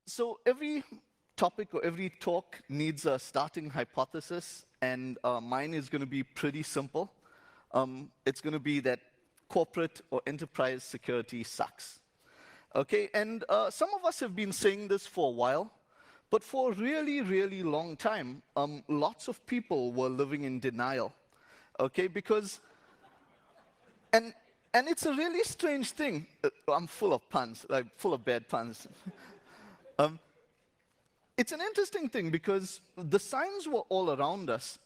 So every topic or every talk needs a starting hypothesis, and mine is going to be pretty simple. It's going to be that corporate or enterprise security sucks. Okay, and some of us have been saying this for a while, but for a really, really long time, lots of people were living in denial. Okay, because and and it's a really strange thing. I'm full of puns, like full of bad puns. Um, It's an interesting thing because the signs were all around us,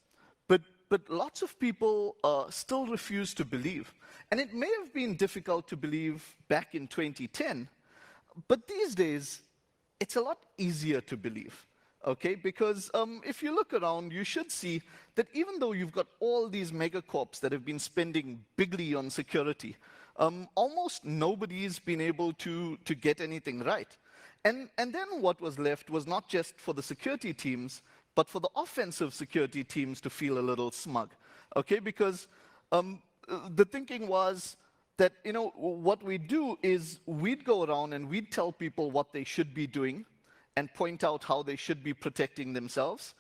but, but lots of people still refuse to believe. And it may have been difficult to believe back in 2010, but these days, it's a lot easier to believe, okay? Because if you look around, you should see that even though you've got all these megacorps that have been spending bigly on security, almost nobody's been able to get anything right. And then what was left was not just for the security teams, but for the offensive security teams to feel a little smug, okay? Because the thinking was that, you know, what we do is we'd go around and we'd tell people what they should be doing and point out how they should be protecting themselves.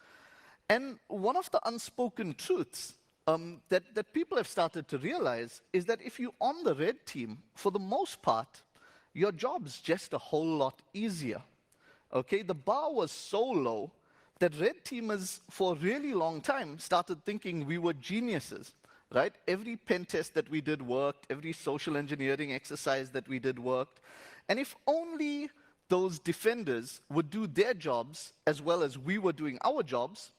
And one of the unspoken truths that people have started to realize is that if you're on the red team, for the most part, your job's just a whole lot easier, okay? The bar was so low that red teamers, for a really long time, started thinking we were geniuses, right? Every pen test that we did worked, every social engineering exercise that we did worked, and if only those defenders would do their jobs as well as we were doing our jobs,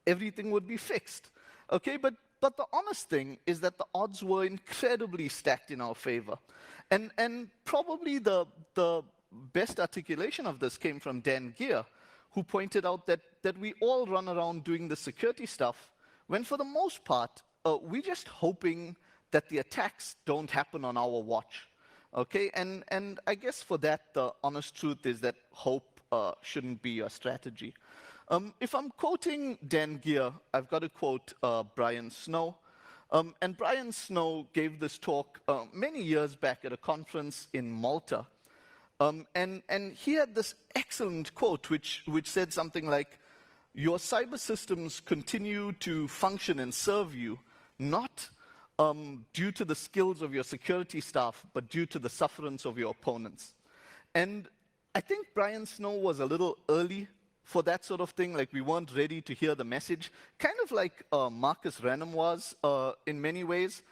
everything would be fixed, okay? But the honest thing is that the odds were incredibly stacked in our favor. And probably the best articulation of this came from Dan Geer, who pointed out that we all run around doing the security stuff, when for the most part, we're just hoping that the attacks don't happen on our watch, okay? And I guess for that, the honest truth is that hope shouldn't be your strategy. If I'm quoting Dan Geer, I've got to quote Brian Snow. And Brian Snow gave this talk many years back at a conference in Malta. And he had this excellent quote which said something like, "Your cyber systems continue to function and serve you, not due to the skills of your security staff, but due to the sufferance of your opponents." And I think Brian Snow was a little early for that sort of thing, like we weren't ready to hear the message, kind of like Marcus Ranum was in many ways.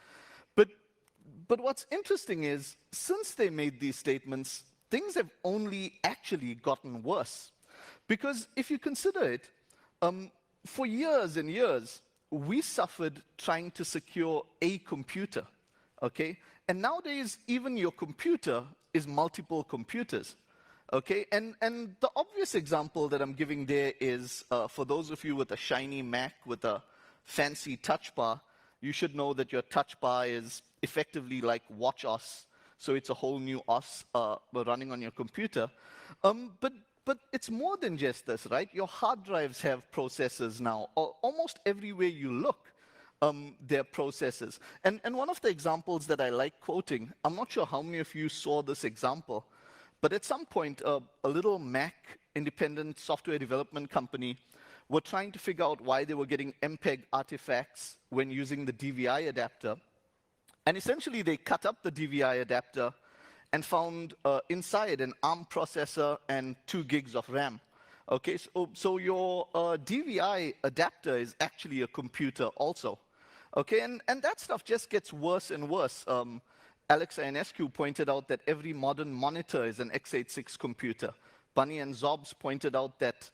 But what's interesting is, since they made these statements, things have only actually gotten worse. Because if you consider it, for years and years, we suffered trying to secure a computer, okay? And nowadays, even your computer is multiple computers. Okay, and the obvious example that I'm giving there is, for those of you with a shiny Mac with a fancy touch bar, you should know that your touch bar is effectively like watch OS, so it's a whole new OS running on your computer. But it's more than just this, right? Your hard drives have processors now. Almost everywhere you look, there are processors. And one of the examples that I like quoting, I'm not sure how many of you saw this example, but at some point, a little Mac independent software development company were trying to figure out why they were getting MPEG artifacts when using the DVI adapter. And essentially, they cut up the DVI adapter and found inside an ARM processor and 2 gigs of RAM. Okay, so your DVI adapter is actually a computer also. Okay, and that stuff just gets worse and worse. Alex Ionescu pointed out that every modern monitor is an x86 computer. Bunny and Zobs pointed out that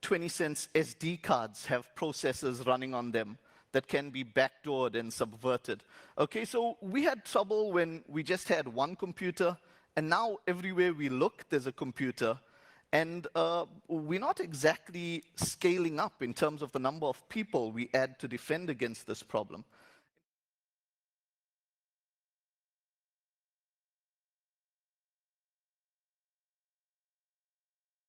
20-cent SD cards have processors running on them that can be backdoored and subverted. Okay, so we had trouble when we just had one computer, and now everywhere we look, there's a computer. And we're not exactly scaling up in terms of the number of people we add to defend against this problem.